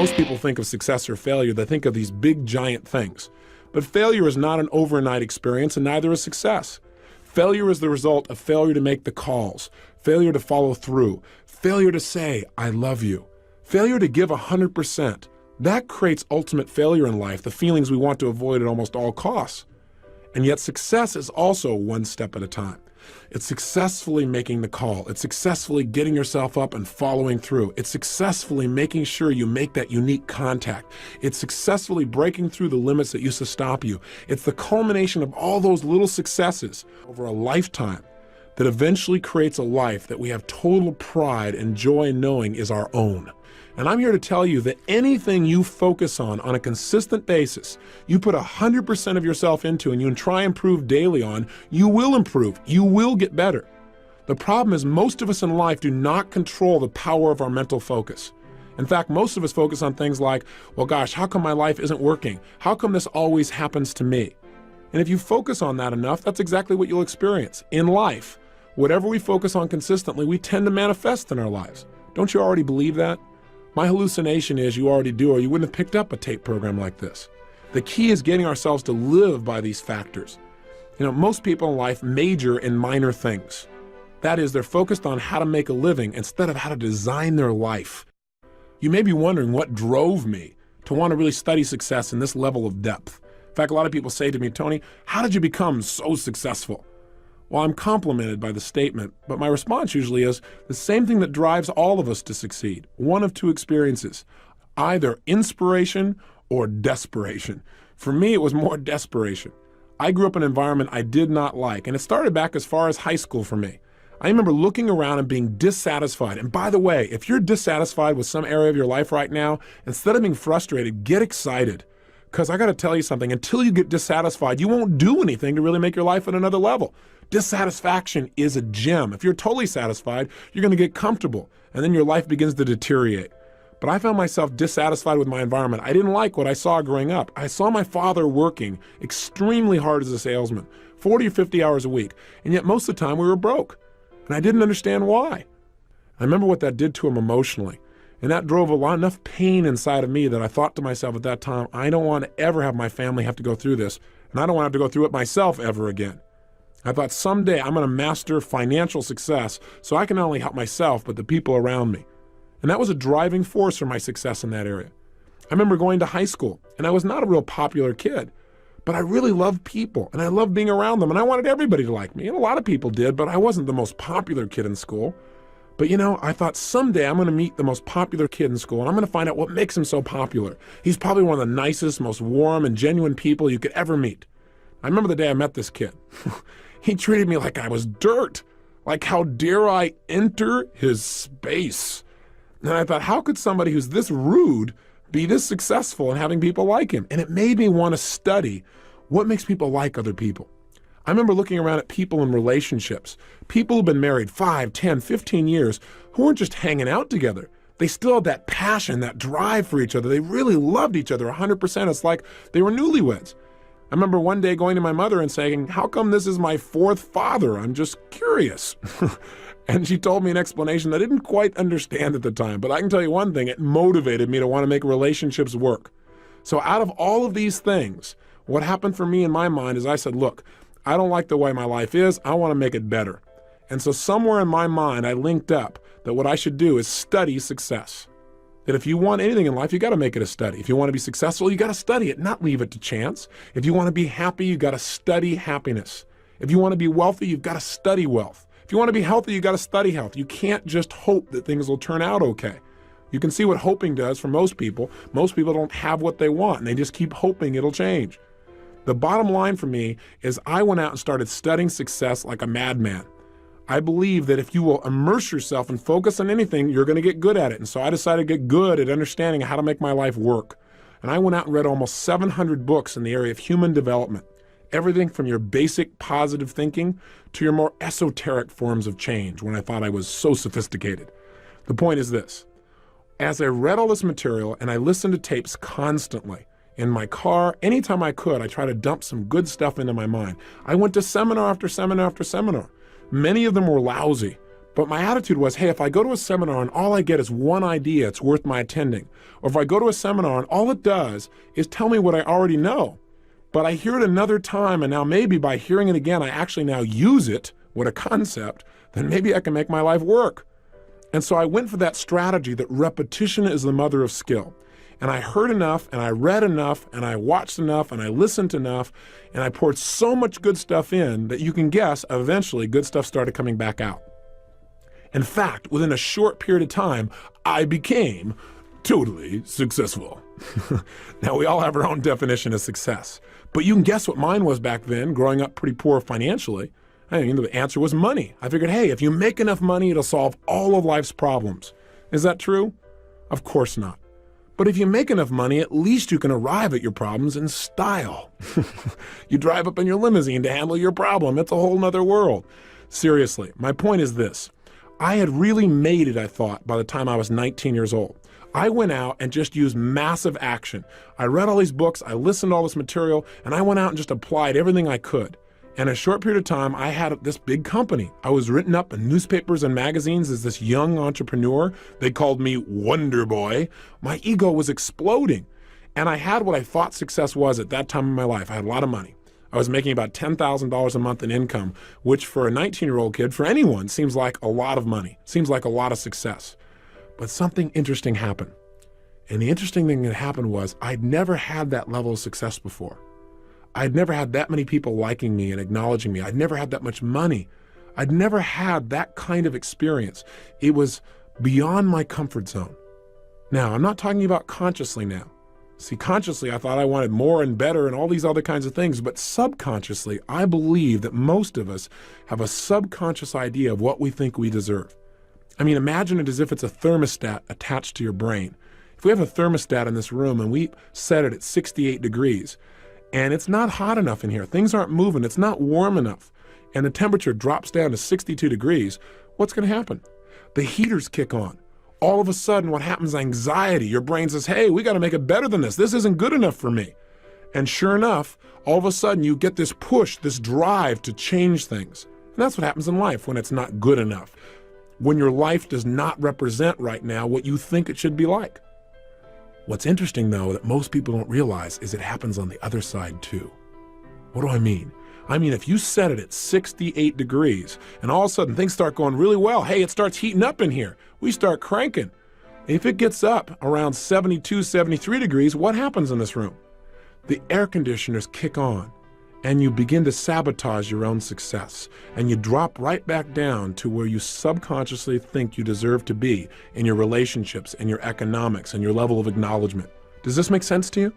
Most people think of success or failure, they think of these big giant things. But failure is not an overnight experience, and neither is success. Failure is the result of failure to make the calls, failure to follow through, failure to say, I love you, failure to give 100%. That creates ultimate failure in life, the feelings we want to avoid at almost all costs. And yet success is also one step at a time. It's successfully making the call. It's successfully getting yourself up and following through. It's successfully making sure you make that unique contact. It's successfully breaking through the limits that used to stop you. It's the culmination of all those little successes over a lifetime that eventually creates a life that we have total pride and joy in knowing is our own. And I'm here to tell you that anything you focus on a consistent basis, you put 100% of yourself into and you try and improve daily on, you will improve, you will get better. The problem is most of us in life do not control the power of our mental focus. In fact, most of us focus on things like, well, gosh, how come my life isn't working? How come this always happens to me? And if you focus on that enough, that's exactly what you'll experience. In life, whatever we focus on consistently, we tend to manifest in our lives. Don't you already believe that? My hallucination is you already do, or you wouldn't have picked up a tape program like this. The key is getting ourselves to live by these factors. You know, most people in life major in minor things. That is, they're focused on how to make a living instead of how to design their life. You may be wondering what drove me to want to really study success in this level of depth. In fact, a lot of people say to me, Tony, how did you become so successful? Well, I'm complimented by the statement, but my response usually is the same thing that drives all of us to succeed. One of two experiences, either inspiration or desperation. For me, it was more desperation. I grew up in an environment I did not like, and it started back as far as high school for me. I remember looking around and being dissatisfied. And by the way, if you're dissatisfied with some area of your life right now, instead of being frustrated, get excited. Because I got to tell you something, until you get dissatisfied, you won't do anything to really make your life at another level. Dissatisfaction is a gem. If you're totally satisfied, you're going to get comfortable, and then your life begins to deteriorate. But I found myself dissatisfied with my environment. I didn't like what I saw growing up. I saw my father working extremely hard as a salesman, 40 or 50 hours a week, and yet most of the time we were broke, and I didn't understand why. I remember what that did to him emotionally. And that drove enough pain inside of me that I thought to myself at that time, I don't want to ever have my family have to go through this, and I don't want to have to go through it myself ever again. I thought someday I'm going to master financial success so I can not only help myself, but the people around me. And that was a driving force for my success in that area. I remember going to high school, and I was not a real popular kid, but I really loved people, and I loved being around them, and I wanted everybody to like me, and a lot of people did, but I wasn't the most popular kid in school. But you know, I thought someday I'm going to meet the most popular kid in school, and I'm going to find out what makes him so popular. He's probably one of the nicest, most warm and genuine people you could ever meet. I remember the day I met this kid. He treated me like I was dirt. Like, how dare I enter his space? And I thought, how could somebody who's this rude be this successful and having people like him? And it made me want to study what makes people like other people. I remember looking around at people in relationships, people who've been married 5, 10, 15 years, who weren't just hanging out together. They still had that passion, that drive for each other. They really loved each other 100%. It's like they were newlyweds. I remember one day going to my mother and saying, how come this is my fourth father? I'm just curious. And she told me an explanation I didn't quite understand at the time, but I can tell you one thing, it motivated me to want to make relationships work. So out of all of these things, what happened for me in my mind is I said, look, I don't like the way my life is. I want to make it better. And so somewhere in my mind, I linked up that what I should do is study success. That if you want anything in life, you got to make it a study. If you want to be successful, you got to study it, not leave it to chance. If you want to be happy, you got to study happiness. If you want to be wealthy, you've got to study wealth. If you want to be healthy, you got to study health. You can't just hope that things will turn out okay. You can see what hoping does for most people. Most people don't have what they want, and they just keep hoping it'll change. The bottom line for me is I went out and started studying success like a madman. I believe that if you will immerse yourself and focus on anything, you're going to get good at it. And so I decided to get good at understanding how to make my life work. And I went out and read almost 700 books in the area of human development. Everything from your basic positive thinking to your more esoteric forms of change when I thought I was so sophisticated. The point is this. As I read all this material and I listened to tapes constantly, in my car, anytime I could, I tried to dump some good stuff into my mind. I went to seminar after seminar after seminar. Many of them were lousy, But my attitude was, hey, if I go to a seminar and all I get is one idea, it's worth my attending. Or if I go to a seminar and all it does is tell me what I already know, but I hear it another time, and now maybe by hearing it again, I actually now use it, what a concept, then maybe I can make my life work. And so I went for that strategy that repetition is the mother of skill. And I heard enough, and I read enough, and I watched enough, and I listened enough, and I poured so much good stuff in that you can guess eventually good stuff started coming back out. In fact, within a short period of time, I became totally successful. Now, we all have our own definition of success, but you can guess what mine was back then, growing up pretty poor financially. I mean, the answer was money. I figured, hey, if you make enough money, it'll solve all of life's problems. Is that true? Of course not. But if you make enough money, at least you can arrive at your problems in style. You drive up in your limousine to handle your problem. It's a whole nother world. Seriously, my point is this. I had really made it, I thought, by the time I was 19 years old. I went out and just used massive action. I read all these books, I listened to all this material, and I went out and just applied everything I could. In a short period of time, I had this big company. I was written up in newspapers and magazines as this young entrepreneur. They called me Wonder Boy. My ego was exploding. And I had what I thought success was at that time in my life. I had a lot of money. I was making about $10,000 a month in income, which for a 19-year-old kid, for anyone, seems like a lot of money, seems like a lot of success. But something interesting happened. And the interesting thing that happened was I'd never had that level of success before. I'd never had that many people liking me and acknowledging me. I'd never had that much money. I'd never had that kind of experience. It was beyond my comfort zone. Now, I'm not talking about consciously now. See, consciously, I thought I wanted more and better and all these other kinds of things, but subconsciously, I believe that most of us have a subconscious idea of what we think we deserve. I mean, imagine it as if it's a thermostat attached to your brain. If we have a thermostat in this room and we set it at 68 degrees, and it's not hot enough in here, things aren't moving, it's not warm enough, and the temperature drops down to 62 degrees, what's going to happen? The heaters kick on. All of a sudden, what happens is anxiety. Your brain says, hey, we got to make it better than this. This isn't good enough for me. And sure enough, all of a sudden, you get this push, this drive to change things. And that's what happens in life when it's not good enough. When your life does not represent right now what you think it should be like. What's interesting, though, that most people don't realize is it happens on the other side, too. What do I mean? I mean, if you set it at 68 degrees and all of a sudden things start going really well, hey, it starts heating up in here. We start cranking. If it gets up around 72, 73 degrees, what happens in this room? The air conditioners kick on and you begin to sabotage your own success. And you drop right back down to where you subconsciously think you deserve to be in your relationships and your economics and your level of acknowledgement. Does this make sense to you?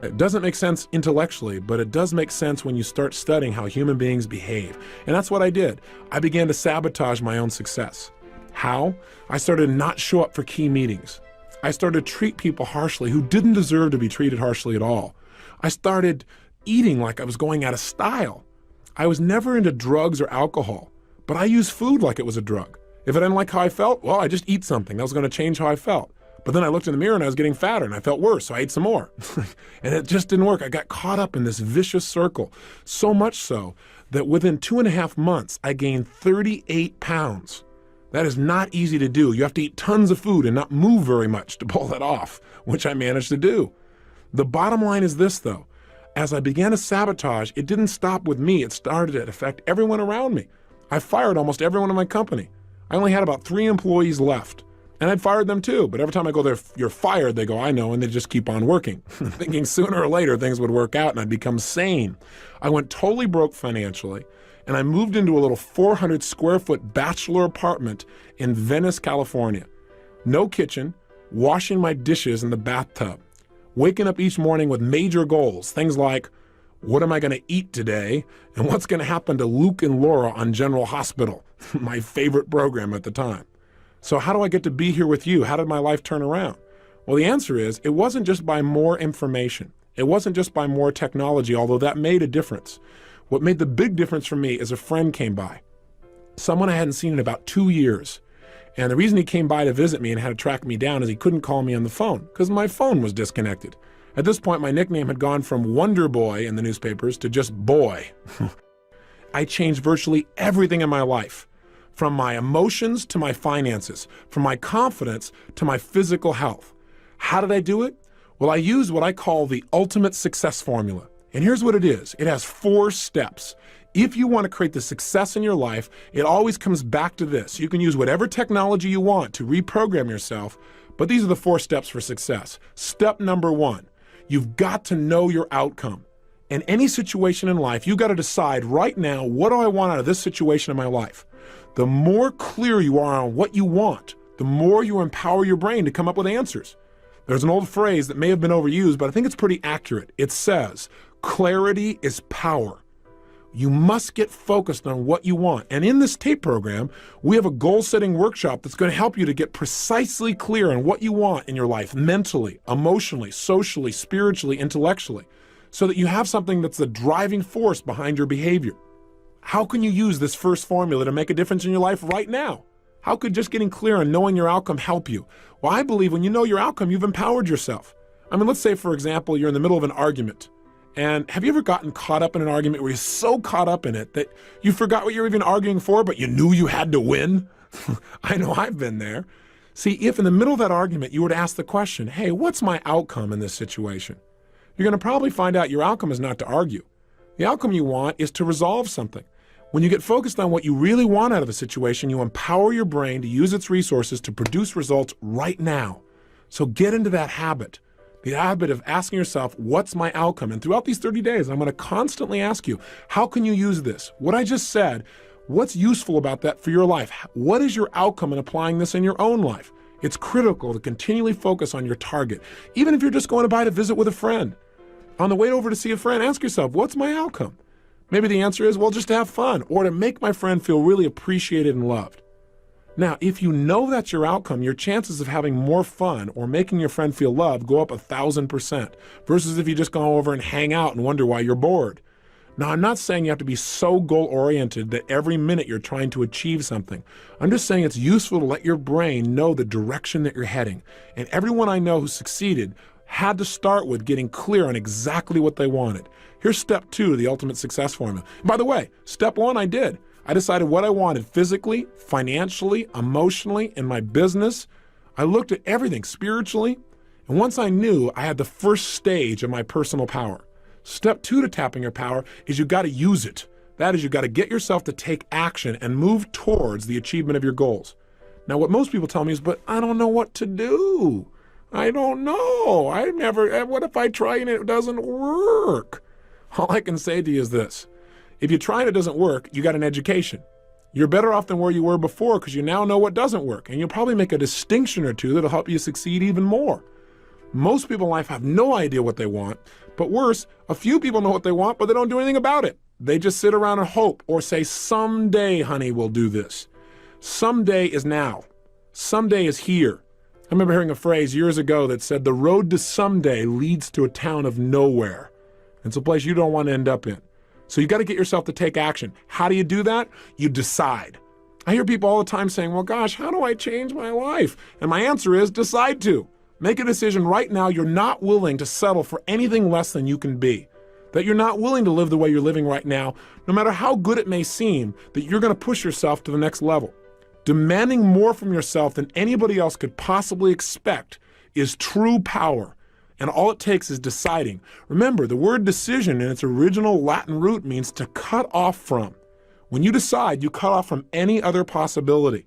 It doesn't make sense intellectually, but it does make sense when you start studying how human beings behave. And that's what I did. I began to sabotage my own success. How? I started to not show up for key meetings. I started to treat people harshly who didn't deserve to be treated harshly at all. I started eating like I was going out of style. I was never into drugs or alcohol, but I used food like it was a drug. If I didn't like how I felt, well, I just eat something. That was going to change how I felt. But then I looked in the mirror and I was getting fatter and I felt worse, so I ate some more. And it just didn't work. I got caught up in this vicious circle, so much so that within 2.5 months, I gained 38 pounds. That is not easy to do. You have to eat tons of food and not move very much to pull that off, which I managed to do. The bottom line is this, though. As I began to sabotage, it didn't stop with me. It started to affect everyone around me. I fired almost everyone in my company. I only had about 3 employees left. And I'd fired them too, but every time I go there, you're fired, they go, I know, and they just keep on working, thinking sooner or later things would work out and I'd become sane. I went totally broke financially, and I moved into a little 400 square foot bachelor apartment in Venice, California. No kitchen, washing my dishes in the bathtub, waking up each morning with major goals, things like, what am I going to eat today? And what's going to happen to Luke and Laura on General Hospital, my favorite program at the time. So how do I get to be here with you? How did my life turn around? Well, the answer is it wasn't just by more information. It wasn't just by more technology, although that made a difference. What made the big difference for me is a friend came by, someone I hadn't seen in about 2 years. And the reason he came by to visit me and had to track me down is he couldn't call me on the phone because my phone was disconnected. At this point, my nickname had gone from Wonder Boy in the newspapers to just Boy. I changed virtually everything in my life. from my emotions to my finances, from my confidence to my physical health. How did I do it? Well, I used what I call the ultimate success formula. And here's what it is. It has 4 steps. If you want to create the success in your life, it always comes back to this. You can use whatever technology you want to reprogram yourself, but these are the 4 steps for success. Step number 1, you've got to know your outcome. In any situation in life, you've got to decide right now, what do I want out of this situation in my life? The more clear you are on what you want, the more you empower your brain to come up with answers. There's an old phrase that may have been overused, but I think it's pretty accurate. It says, clarity is power. You must get focused on what you want. And in this tape program, we have a goal-setting workshop that's going to help you to get precisely clear on what you want in your life, mentally, emotionally, socially, spiritually, intellectually, so that you have something that's the driving force behind your behavior. How can you use this first formula to make a difference in your life right now? How could just getting clear on knowing your outcome help you? Well, I believe when you know your outcome, you've empowered yourself. I mean, let's say, for example, you're in the middle of an argument. And have you ever gotten caught up in an argument where you're so caught up in it that you forgot what you're even arguing for, but you knew you had to win? I know I've been there. See, if in the middle of that argument you were to ask the question, hey, what's my outcome in this situation? You're going to probably find out your outcome is not to argue. The outcome you want is to resolve something. When you get focused on what you really want out of a situation, you empower your brain to use its resources to produce results right now. So get into that habit. The habit of asking yourself, what's my outcome? And throughout these 30 days, I'm going to constantly ask you, how can you use this? What I just said, what's useful about that for your life? What is your outcome in applying this in your own life? It's critical to continually focus on your target. Even if you're just going to visit with a friend. On the way over to see a friend, ask yourself, what's my outcome? Maybe the answer is, well, just to have fun or to make my friend feel really appreciated and loved. Now, if you know that's your outcome, your chances of having more fun or making your friend feel loved go up 1,000% versus if you just go over and hang out and wonder why you're bored. Now, I'm not saying you have to be so goal-oriented that every minute you're trying to achieve something. I'm just saying it's useful to let your brain know the direction that you're heading. And everyone I know who succeeded had to start with getting clear on exactly what they wanted. Here's step 2 of the ultimate success formula. And by the way, step 1 I did. I decided what I wanted physically, financially, emotionally, in my business. I looked at everything spiritually. And once I knew, I had the first stage of my personal power. Step 2 to tapping your power is you got to use it. That is, you got to get yourself to take action and move towards the achievement of your goals. Now, what most people tell me is, but I don't know what to do. I don't know. What if I try and it doesn't work? All I can say to you is this. If you try and it doesn't work, you got an education. You're better off than where you were before because you now know what doesn't work. And you'll probably make a distinction or two that'll help you succeed even more. Most people in life have no idea what they want. But worse, a few people know what they want, but they don't do anything about it. They just sit around and hope or say, someday, honey, we'll do this. Someday is now. Someday is here. I remember hearing a phrase years ago that said, the road to someday leads to a town of nowhere. It's a place you don't want to end up in. So you got to get yourself to take action. How do you do that? You decide. I hear people all the time saying, well, gosh, how do I change my life? And my answer is decide to. Make a decision right now you're not willing to settle for anything less than you can be. That you're not willing to live the way you're living right now, no matter how good it may seem, that you're going to push yourself to the next level. Demanding more from yourself than anybody else could possibly expect is true power. And all it takes is deciding. Remember, the word decision in its original Latin root means to cut off from. When you decide, you cut off from any other possibility.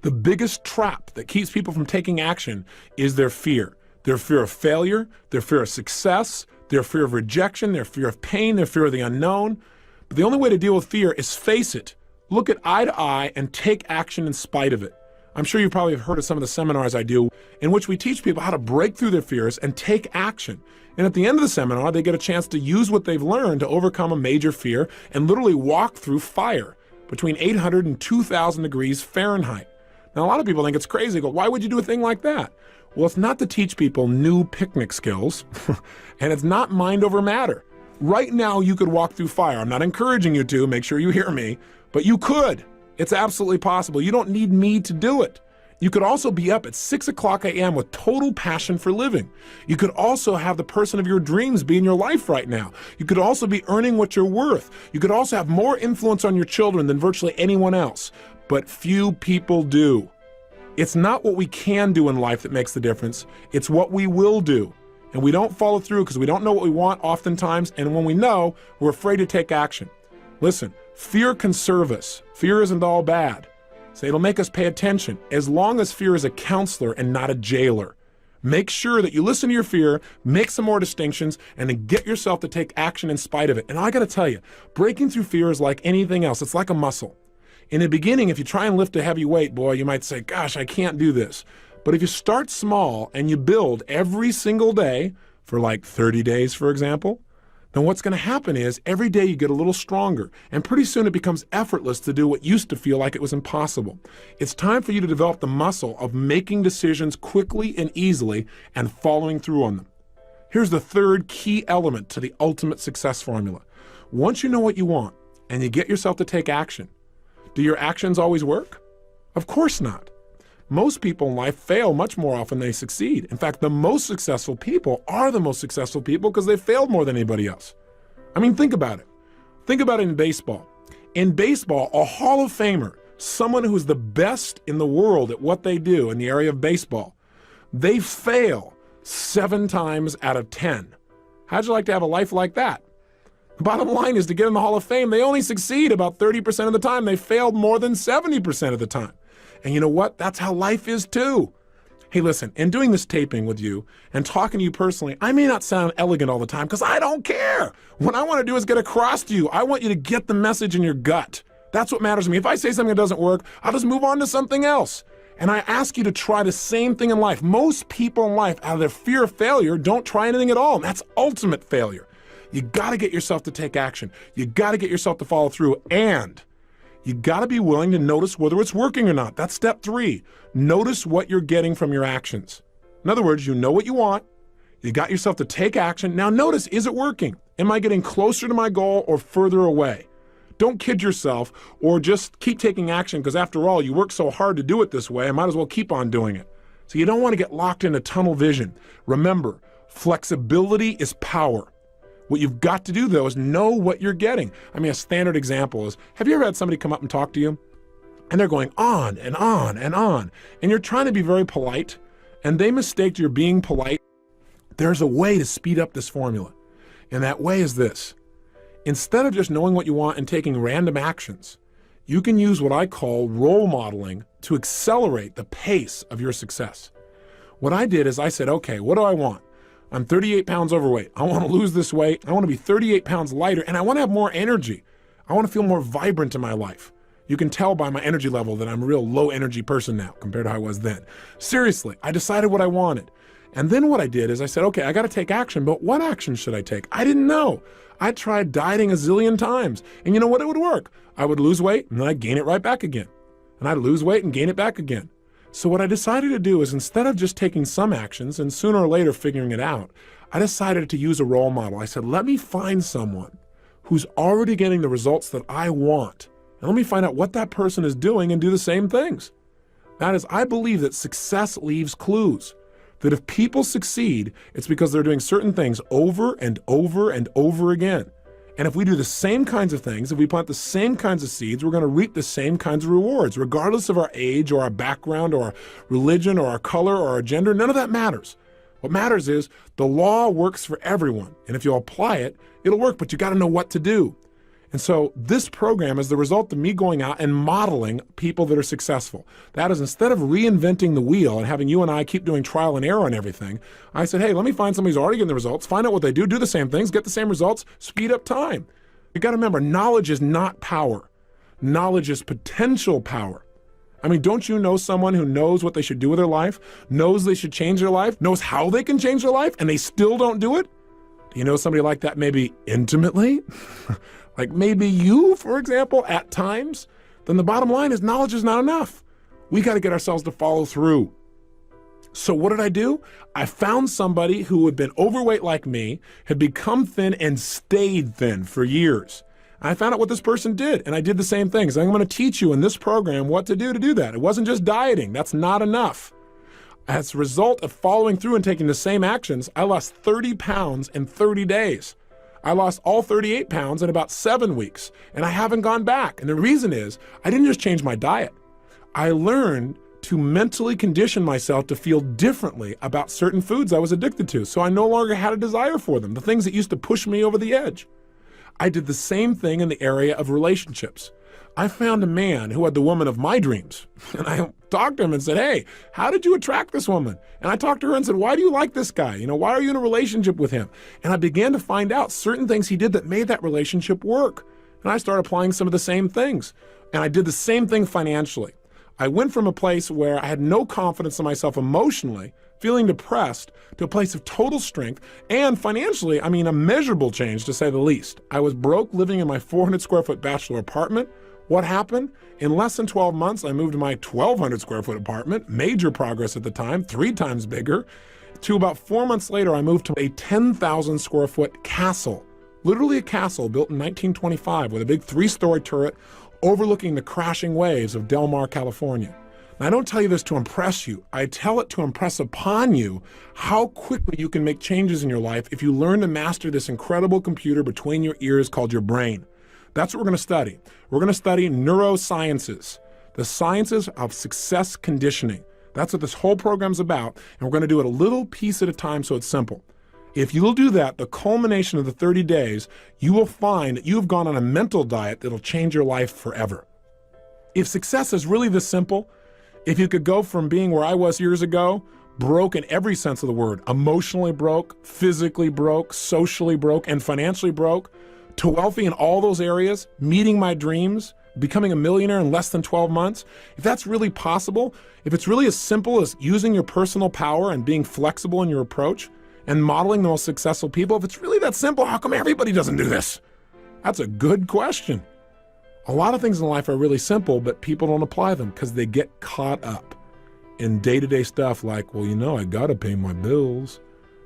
The biggest trap that keeps people from taking action is their fear. Their fear of failure, their fear of success, their fear of rejection, their fear of pain, their fear of the unknown. But the only way to deal with fear is face it. Look it eye to eye and take action in spite of it. I'm sure you probably have heard of some of the seminars I do in which we teach people how to break through their fears and take action. And at the end of the seminar, they get a chance to use what they've learned to overcome a major fear and literally walk through fire between 800 and 2,000 degrees Fahrenheit. Now, a lot of people think it's crazy. They go, why would you do a thing like that? Well, it's not to teach people new picnic skills, and it's not mind over matter. Right now, you could walk through fire. I'm not encouraging you to, make sure you hear me, but you could. It's absolutely possible. You don't need me to do it. You could also be up at 6 o'clock a.m. with total passion for living. You could also have the person of your dreams be in your life right now. You could also be earning what you're worth. You could also have more influence on your children than virtually anyone else. but few people do. It's not what we can do in life that makes the difference. It's what we will do. And we don't follow through because we don't know what we want oftentimes. And when we know, we're afraid to take action. Listen, fear can serve us. Fear isn't all bad. So it'll make us pay attention, as long as fear is a counselor and not a jailer. Make sure that you listen to your fear, make some more distinctions, and then get yourself to take action in spite of it. And I got to tell you, breaking through fear is like anything else. It's like a muscle. In the beginning, if you try and lift a heavy weight, boy, you might say, gosh, I can't do this. But if you start small and you build every single day for like 30 days, for example, then what's going to happen is every day you get a little stronger, and pretty soon it becomes effortless to do what used to feel like it was impossible. It's time for you to develop the muscle of making decisions quickly and easily and following through on them. Here's the third key element to the ultimate success formula. Once you know what you want and you get yourself to take action, do your actions always work? Of course not. Most people in life fail much more often than they succeed. In fact, the most successful people are the most successful people because they failed more than anybody else. I mean, think about it. Think about it in baseball. In baseball, a Hall of Famer, someone who is the best in the world at what they do in the area of baseball, they fail 7 times out of 10. How'd you like to have a life like that? The bottom line is, to get in the Hall of Fame, they only succeed about 30% of the time. They failed more than 70% of the time. And you know what? That's how life is too. Hey, listen, in doing this taping with you and talking to you personally, I may not sound elegant all the time because I don't care. What I want to do is get across to you. I want you to get the message in your gut. That's what matters to me. If I say something that doesn't work, I'll just move on to something else. And I ask you to try the same thing in life. Most people in life, out of their fear of failure, don't try anything at all. And that's ultimate failure. You got to get yourself to take action. You got to get yourself to follow through, and you got to be willing to notice whether it's working or not. That's step 3. Notice what you're getting from your actions. In other words, you know what you want. You got yourself to take action. Now notice, is it working? Am I getting closer to my goal or further away? Don't kid yourself or just keep taking action because, after all, you work so hard to do it this way, I might as well keep on doing it. So you don't want to get locked into tunnel vision. Remember, flexibility is power. What you've got to do, though, is know what you're getting. I mean, a standard example is, have you ever had somebody come up and talk to you? And they're going on and on and on. And you're trying to be very polite, and they mistake your being polite. There's a way to speed up this formula. And that way is this. Instead of just knowing what you want and taking random actions, you can use what I call role modeling to accelerate the pace of your success. What I did is I said, okay, what do I want? I'm 38 pounds overweight. I want to lose this weight. I want to be 38 pounds lighter, and I want to have more energy. I want to feel more vibrant in my life. You can tell by my energy level that I'm a real low energy person now compared to how I was then. Seriously, I decided what I wanted. And then what I did is I said, okay, I got to take action, but what action should I take? I didn't know. I tried dieting a zillion times, and you know what? It would work. I would lose weight, and then I'd gain it right back again. And I'd lose weight and gain it back again. So what I decided to do is, instead of just taking some actions and sooner or later figuring it out, I decided to use a role model. I said, let me find someone who's already getting the results that I want. And let me find out what that person is doing and do the same things. That is, I believe that success leaves clues. That if people succeed, it's because they're doing certain things over and over and over again. And if we do the same kinds of things, if we plant the same kinds of seeds, we're going to reap the same kinds of rewards, regardless of our age or our background or our religion or our color or our gender. None of that matters. What matters is the law works for everyone. And if you apply it, it'll work, but you got to know what to do. And so this program is the result of me going out and modeling people that are successful. That is, instead of reinventing the wheel and having you and I keep doing trial and error on everything, I said, hey, let me find somebody who's already getting the results, find out what they do the same things, get the same results, speed up time. You got to remember, knowledge is not power. Knowledge is potential power. I mean, don't you know someone who knows what they should do with their life, knows they should change their life, knows how they can change their life, and they still don't do it? Do you know somebody like that maybe intimately? Like maybe you, for example, at times? Then the bottom line is knowledge is not enough. We got to get ourselves to follow through. So what did I do? I found somebody who had been overweight like me, had become thin and stayed thin for years. I found out what this person did, and I did the same things. I'm going to teach you in this program what to do that. It wasn't just dieting. That's not enough. As a result of following through and taking the same actions, I lost 30 pounds in 30 days. I lost all 38 pounds in about 7 weeks, and I haven't gone back. And the reason is I didn't just change my diet. I learned to mentally condition myself to feel differently about certain foods I was addicted to, so I no longer had a desire for them, the things that used to push me over the edge. I did the same thing in the area of relationships. I found a man who had the woman of my dreams, and I talked to him and said, hey, how did you attract this woman? And I talked to her and said, why do you like this guy? Why are you in a relationship with him? And I began to find out certain things he did that made that relationship work. And I started applying some of the same things. And I did the same thing financially. I went from a place where I had no confidence in myself emotionally, feeling depressed, to a place of total strength, and financially, a measurable change to say the least. I was broke, living in my 400 square foot bachelor apartment. What happened? In less than 12 months, I moved to my 1,200 square foot apartment, major progress at the time, 3 times bigger, to about 4 months later, I moved to a 10,000 square foot castle, literally a castle built in 1925 with a big 3-story turret overlooking the crashing waves of Del Mar, California. Now, I don't tell you this to impress you. I tell it to impress upon you how quickly you can make changes in your life if you learn to master this incredible computer between your ears called your brain. That's what we're going to study. We're going to study neurosciences, the sciences of success conditioning. That's what this whole program's about, and we're going to do it a little piece at a time so it's simple. If you'll do that, the culmination of the 30 days, you will find that you've gone on a mental diet that'll change your life forever. If success is really this simple, if you could go from being where I was years ago, broke in every sense of the word, emotionally broke, physically broke, socially broke, and financially broke, to wealthy in all those areas, meeting my dreams, becoming a millionaire in less than 12 months, if that's really possible, if it's really as simple as using your personal power and being flexible in your approach and modeling the most successful people, if it's really that simple, how come everybody doesn't do this? That's a good question. A lot of things in life are really simple, but people don't apply them because they get caught up in day-to-day stuff like, well, I gotta pay my bills.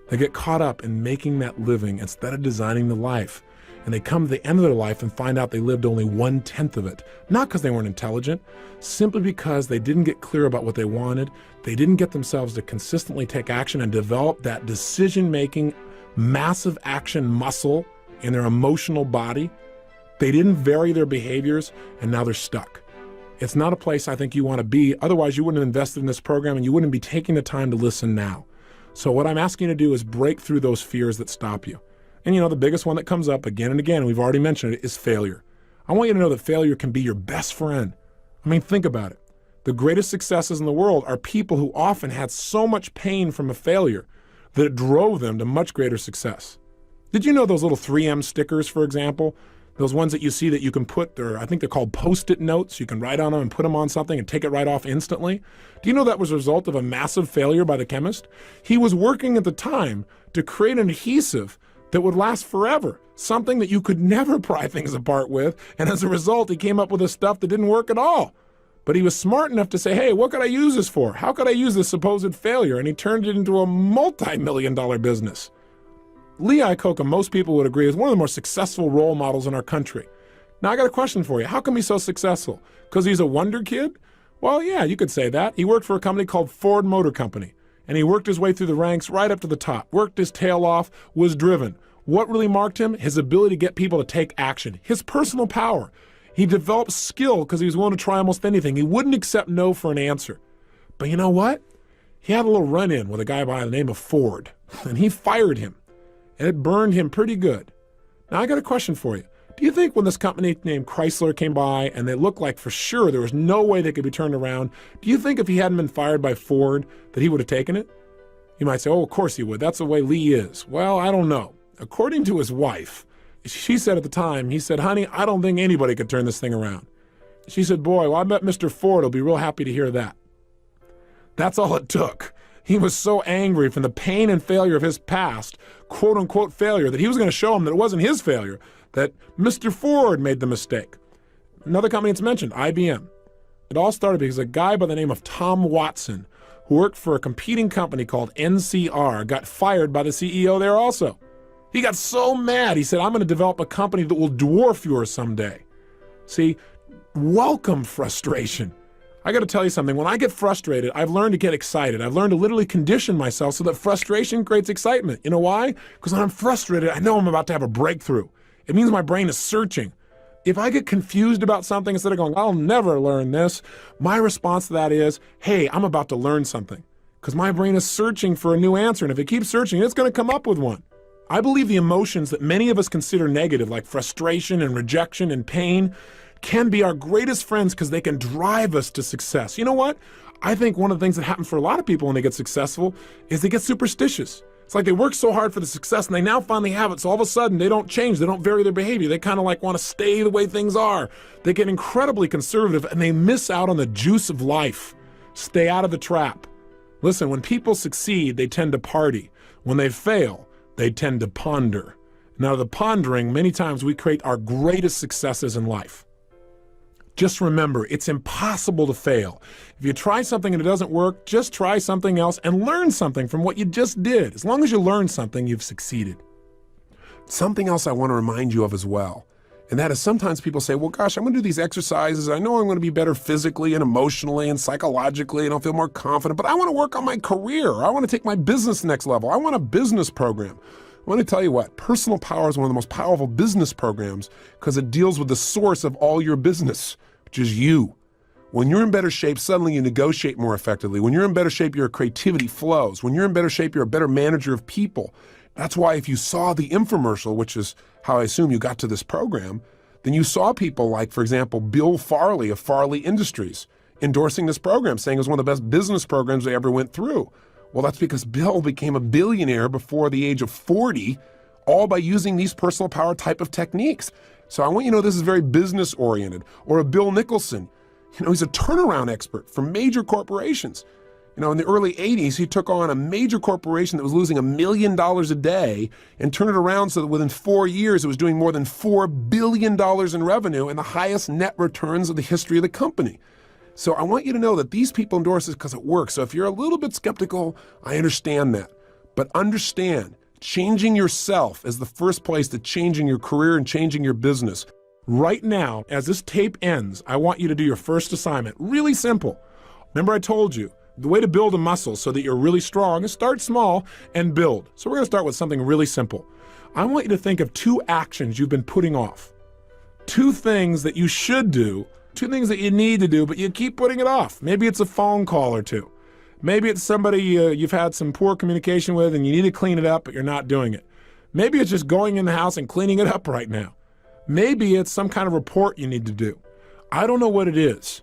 They get caught up in making that living instead of designing the life. And they come to the end of their life and find out they lived only 1/10 of it. Not because they weren't intelligent, simply because they didn't get clear about what they wanted. They didn't get themselves to consistently take action and develop that decision-making, massive action muscle in their emotional body. They didn't vary their behaviors, and now they're stuck. It's not a place I think you want to be. Otherwise, you wouldn't have invested in this program, and you wouldn't be taking the time to listen now. So what I'm asking you to do is break through those fears that stop you. And the biggest one that comes up again and again, we've already mentioned it, is failure. I want you to know that failure can be your best friend. Think about it. The greatest successes in the world are people who often had so much pain from a failure that it drove them to much greater success. Did you know those little 3M stickers, for example? Those ones that you see that you can put, I think they're called Post-it notes. You can write on them and put them on something and take it right off instantly. Do you know that was a result of a massive failure by the chemist? He was working at the time to create an adhesive that would last forever, something that you could never pry things apart with, and as a result, he came up with this stuff that didn't work at all. But he was smart enough to say, hey, what could I use this for? How could I use this supposed failure? And he turned it into a multi-million-dollar business. Lee Iacocca, most people would agree, is one of the more successful role models in our country. Now, I got a question for you. How come he's so successful? Because he's a wonder kid? Well, yeah, you could say that. He worked for a company called Ford Motor Company. And he worked his way through the ranks right up to the top, worked his tail off, was driven. What really marked him? His ability to get people to take action, his personal power. He developed skill because he was willing to try almost anything. He wouldn't accept no for an answer. But you know what? He had a little run-in with a guy by the name of Ford, and he fired him, and it burned him pretty good. Now, I got a question for you. Do you think when this company named Chrysler came by and they looked like for sure there was no way they could be turned around, do you think if he hadn't been fired by Ford that he would have taken it? You might say, oh, of course he would. That's the way Lee is. Well, I don't know. According to his wife, she said at the time, he said, honey, I don't think anybody could turn this thing around. She said, boy, well, I bet Mr. Ford will be real happy to hear that. That's all it took. He was so angry from the pain and failure of his past, quote unquote failure, that he was going to show him that it wasn't his failure, that Mr. Ford made the mistake. Another company that's mentioned, IBM. It all started because a guy by the name of Tom Watson, who worked for a competing company called NCR, got fired by the CEO there also. He got so mad, he said, I'm going to develop a company that will dwarf yours someday. See, welcome frustration. I got to tell you something. When I get frustrated, I've learned to get excited. I've learned to literally condition myself so that frustration creates excitement. You know why? Because when I'm frustrated, I know I'm about to have a breakthrough. It means my brain is searching. If I get confused about something, instead of going, I'll never learn this, my response to that is, hey, I'm about to learn something. Because my brain is searching for a new answer. And if it keeps searching, it's going to come up with one. I believe the emotions that many of us consider negative, like frustration and rejection and pain, can be our greatest friends because they can drive us to success. You know what? I think one of the things that happens for a lot of people when they get successful is they get superstitious. It's like they work so hard for the success and they now finally have it. So all of a sudden they don't change. They don't vary their behavior. They kind of like want to stay the way things are. They get incredibly conservative and they miss out on the juice of life. Stay out of the trap. Listen, when people succeed, they tend to party. When they fail, they tend to ponder. Now, the pondering, many times we create our greatest successes in life. Just remember, it's impossible to fail. If you try something and it doesn't work, just try something else and learn something from what you just did. As long as you learn something, you've succeeded. Something else I want to remind you of as well, and that is sometimes people say, well, gosh, I'm going to do these exercises. I know I'm going to be better physically and emotionally and psychologically, and I'll feel more confident, but I want to work on my career. I want to take my business next level. I want a business program. I want to tell you what, Personal Power is one of the most powerful business programs because it deals with the source of all your business, which is you. When you're in better shape, suddenly you negotiate more effectively. When you're in better shape, your creativity flows. When you're in better shape, you're a better manager of people. That's why if you saw the infomercial, which is how I assume you got to this program, then you saw people like, for example, Bill Farley of Farley Industries endorsing this program, saying it was one of the best business programs they ever went through. Well, that's because Bill became a billionaire before the age of 40, all by using these personal power type of techniques. So I want you to know this is very business oriented. Or a Bill Nicholson, he's a turnaround expert for major corporations. In the early 80s, he took on a major corporation that was losing $1 million a day and turned it around so that within 4 years, it was doing more than $4 billion in revenue and the highest net returns of the history of the company. So I want you to know that these people endorse this because it works. So if you're a little bit skeptical, I understand that. But understand, changing yourself is the first place to changing your career and changing your business. Right now, as this tape ends, I want you to do your first assignment. Really simple. Remember I told you, the way to build a muscle so that you're really strong is start small and build. So we're going to start with something really simple. I want you to think of 2 actions you've been putting off. 2 things that you should do, 2 things that you need to do, but you keep putting it off. Maybe it's a phone call or 2. Maybe it's somebody you've had some poor communication with and you need to clean it up, but you're not doing it. Maybe it's just going in the house and cleaning it up right now. Maybe it's some kind of report you need to do. I don't know what it is,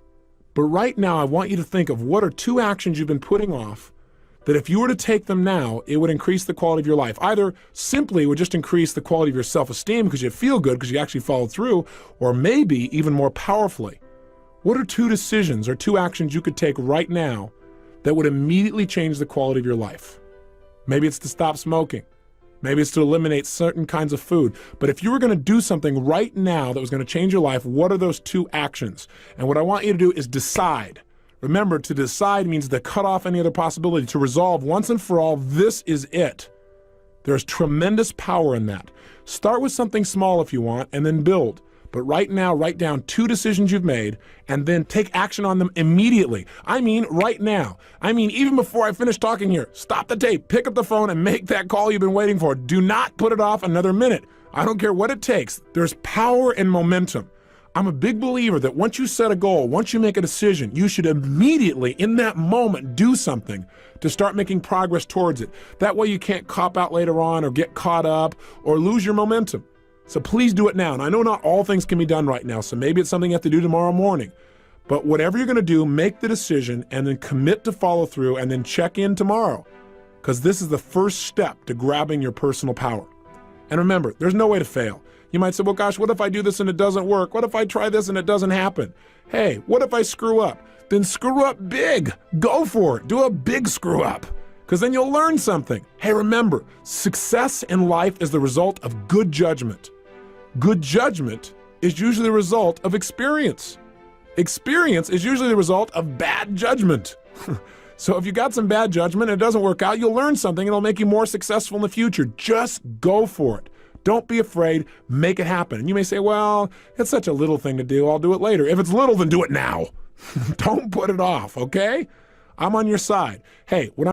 but right now I want you to think of what are 2 actions you've been putting off that if you were to take them now, it would increase the quality of your life. Either simply would just increase the quality of your self-esteem because you feel good because you actually followed through, or maybe even more powerfully, what are 2 decisions or 2 actions you could take right now that would immediately change the quality of your life? Maybe it's to stop smoking. Maybe it's to eliminate certain kinds of food. But if you were going to do something right now that was going to change your life, what are those 2 actions? And what I want you to do is decide. Remember, to decide means to cut off any other possibility, to resolve once and for all, this is it. There's tremendous power in that. Start with something small if you want, and then build. But right now, write down 2 decisions you've made, and then take action on them immediately. I mean, right now. I mean, even before I finish talking here, stop the tape, pick up the phone, and make that call you've been waiting for. Do not put it off another minute. I don't care what it takes. There's power in momentum. I'm a big believer that once you set a goal, once you make a decision, you should immediately, in that moment, do something to start making progress towards it. That way you can't cop out later on or get caught up or lose your momentum. So please do it now. And I know not all things can be done right now, so maybe it's something you have to do tomorrow morning. But whatever you're going to do, make the decision and then commit to follow through and then check in tomorrow, because this is the first step to grabbing your personal power. And remember, there's no way to fail. You might say, well, gosh, what if I do this and it doesn't work? What if I try this and it doesn't happen? Hey, what if I screw up? Then screw up big. Go for it. Do a big screw up, because then you'll learn something. Hey, remember, success in life is the result of good judgment. Good judgment is usually the result of experience. Experience is usually the result of bad judgment. So if you got some bad judgment and it doesn't work out, you'll learn something and it'll make you more successful in the future. Just go for it. Don't be afraid. Make it happen. And you may say, well, it's such a little thing to do. I'll do it later. If it's little, then do it now. Don't put it off, okay? I'm on your side. Hey, when